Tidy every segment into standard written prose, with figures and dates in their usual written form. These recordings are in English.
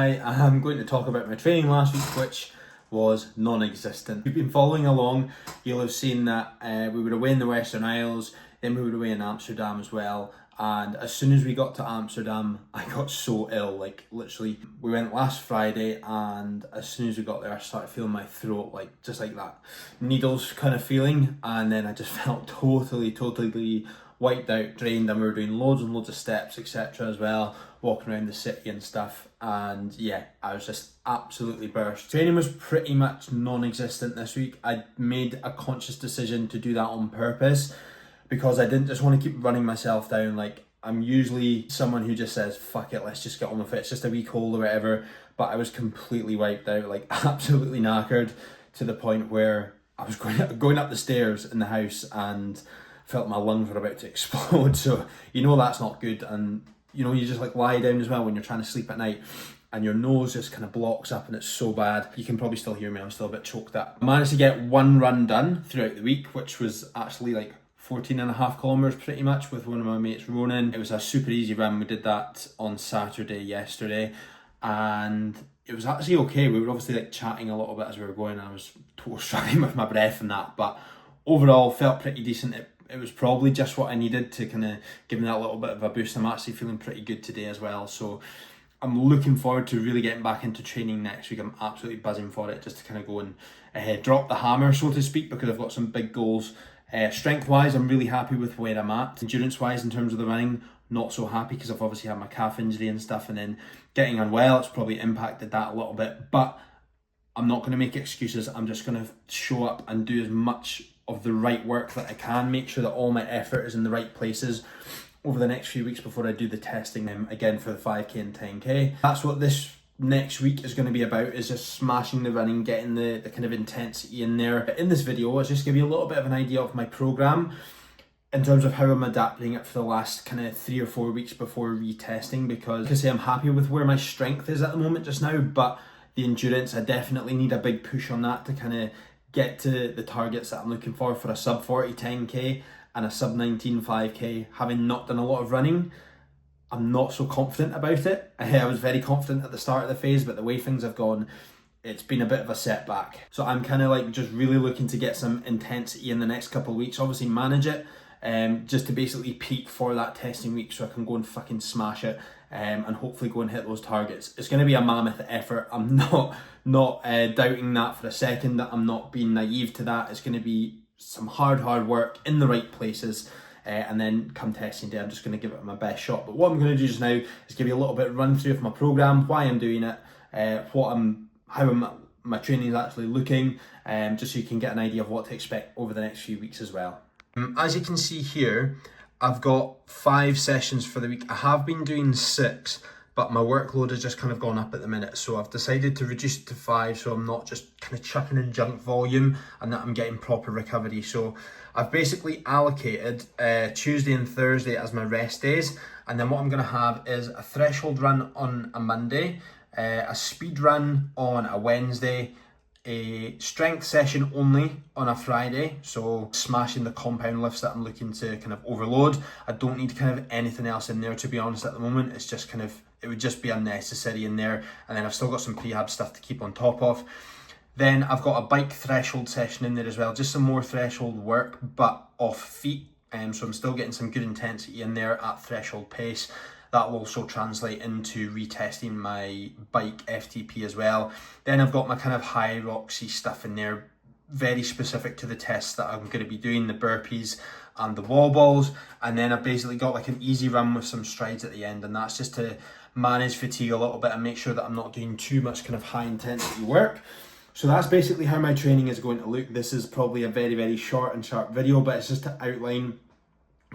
I am going to talk about my training last week, which was non-existent. If you've been following along, you'll have seen that we were away in the Western Isles, then we were away in Amsterdam as well. And as soon as we got to Amsterdam, I got so ill, like literally. We went last Friday, and as soon as we got there, I started feeling my throat, like just like that needles kind of feeling. And then I just felt totally wiped out, drained, and we were doing loads and loads of steps, etc. as well, walking around the city and stuff. And yeah, I was just absolutely burst. Training was pretty much non-existent this week. I made a conscious decision to do that on purpose because I didn't just want to keep running myself down. Like, I'm usually someone who just says, fuck it, let's just get on with it. It's just a week old or whatever. But I was completely wiped out, like absolutely knackered, to the point where I was going up the stairs in the house and felt my lungs were about to explode. So you know that's not good. And you know, you just like lie down as well when you're trying to sleep at night and your nose just kind of blocks up and it's so bad. You can probably still hear me, I'm still a bit choked up. I managed to get one run done throughout the week, which was actually like 14.5 kilometers pretty much, with one of my mates, Ronan. It was a super easy run. We did that on Saturday yesterday, and it was actually okay. We were obviously like chatting a little bit as we were going, and I was totally struggling with my breath and that, but overall felt pretty decent. It was probably just what I needed to kind of give me that little bit of a boost. I'm actually feeling pretty good today as well, so I'm looking forward to really getting back into training next week. I'm absolutely buzzing for it, just to kind of go and drop the hammer, so to speak, because I've got some big goals. Strength wise, I'm really happy with where I'm at. Endurance wise, in terms of the running, not so happy because I've obviously had my calf injury and stuff, and then getting unwell, it's probably impacted that a little bit. But I'm not going to make excuses. I'm just going to show up and do as much of the right work that I can, make sure that all my effort is in the right places over the next few weeks before I do the testing again for the 5k and 10k. That's what this next week is going to be about, is just smashing the running, getting the kind of intensity in there. But in this video, I'll just give you a little bit of an idea of my program in terms of how I'm adapting it for the last kind of 3 or 4 weeks before retesting, because like I say, I'm happy with where my strength is at the moment just now, but the endurance, I definitely need a big push on that to kind of get to the targets that I'm looking for a sub 40 10k and a sub 19 5k. Having not done a lot of running, I'm not so confident about it. I was very confident at the start of the phase, but the way things have gone, it's been a bit of a setback. So I'm kind of like just really looking to get some intensity in the next couple of weeks, obviously manage it, just to basically peak for that testing week so I can go and fucking smash it, and hopefully go and hit those targets. It's going to be a mammoth effort. I'm not doubting that for a second, that I'm not being naive to that. It's going to be some hard work in the right places. And then come testing day, I'm just going to give it my best shot. But what I'm going to do just now is give you a little bit of run through of my program, why I'm doing it, how my training is actually looking, just so you can get an idea of what to expect over the next few weeks as well. As you can see here, I've got 5 sessions for the week. I have been doing 6, but my workload has just kind of gone up at the minute, so I've decided to reduce it to 5, so I'm not just kind of chucking in junk volume, and that I'm getting proper recovery. So I've basically allocated Tuesday and Thursday as my rest days, and then what I'm going to have is a threshold run on a Monday, a speed run on a Wednesday, a strength session only on a Friday, so smashing the compound lifts that I'm looking to kind of overload. I don't need kind of anything else in there, to be honest, at the moment. It's just kind of, it would just be unnecessary in there. And then I've still got some prehab stuff to keep on top of. Then I've got a bike threshold session in there as well, just some more threshold work, but off feet. So I'm still getting some good intensity in there at threshold pace. That will also translate into retesting my bike FTP as well. Then I've got my kind of high roxy stuff in there, very specific to the tests that I'm going to be doing, the burpees and the wall balls. And then I've basically got like an easy run with some strides at the end, and that's just to manage fatigue a little bit and make sure that I'm not doing too much kind of high intensity work. So that's basically how my training is going to look. This is probably a very short and sharp video, but it's just to outline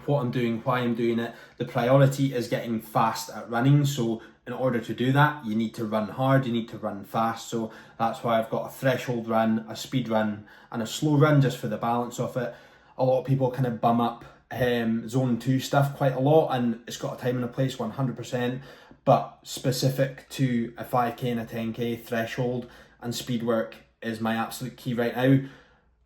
what I'm doing, why I'm doing it. The priority is getting fast at running, so in order to do that, you need to run hard, you need to run fast. So that's why I've got a threshold run, a speed run, and a slow run, just for the balance of it. A lot of people kind of bum up zone 2 stuff quite a lot, and it's got a time and a place, 100%, but specific to a 5k and a 10k, threshold and speed work is my absolute key right now,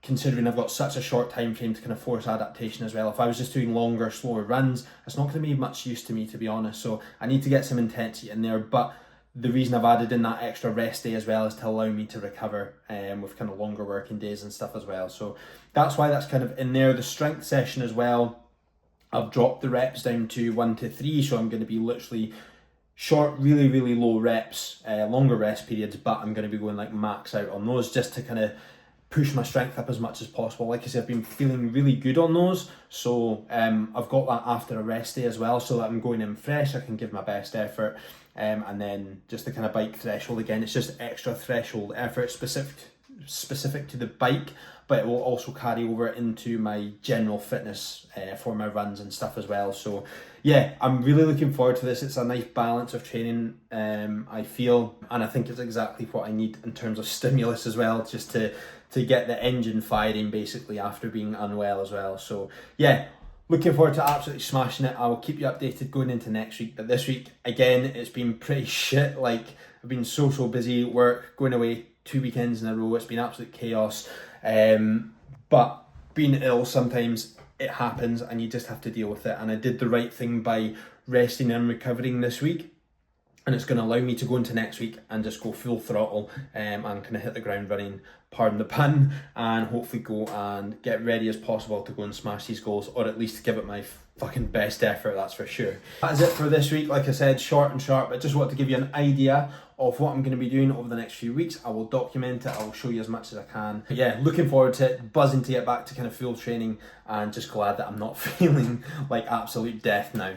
considering I've got such a short time frame to kind of force adaptation as well. If I was just doing longer, slower runs, it's not going to be much use to me, to be honest. So I need to get some intensity in there, but the reason I've added in that extra rest day as well is to allow me to recover with kind of longer working days and stuff as well. So that's why that's kind of in there. The strength session as well, I've dropped the reps down to 1 to 3, so I'm going to be literally short, really low reps, longer rest periods, but I'm going to be going like max out on those just to kind of push my strength up as much as possible. Like I said, I've been feeling really good on those, so I've got that after a rest day as well, so that I'm going in fresh, I can give my best effort, and then just the kind of bike threshold again, it's just extra threshold effort specific to the bike, but it will also carry over into my general fitness for my runs and stuff as well. So yeah, I'm really looking forward to this. It's a nice balance of training, I feel, and I think it's exactly what I need in terms of stimulus as well, just to get the engine firing basically after being unwell as well. So yeah, looking forward to absolutely smashing it. I will keep you updated going into next week, but this week again it's been pretty shit. Like, I've been so busy at work, going away 2 weekends in a row. It's been absolute chaos, but being ill, sometimes it happens and you just have to deal with it, and I did the right thing by resting and recovering this week, and it's going to allow me to go into next week and just go full throttle and kind of hit the ground running, pardon the pun, and hopefully go and get ready as possible to go and smash these goals, or at least give it my fucking best effort, that's for sure. That is it for this week. Like I said, short and sharp, but just wanted to give you an idea of what I'm going to be doing over the next few weeks. I will document it, I will show you as much as I can. But yeah, looking forward to it, buzzing to get back to kind of full training, and just glad that I'm not feeling like absolute death now.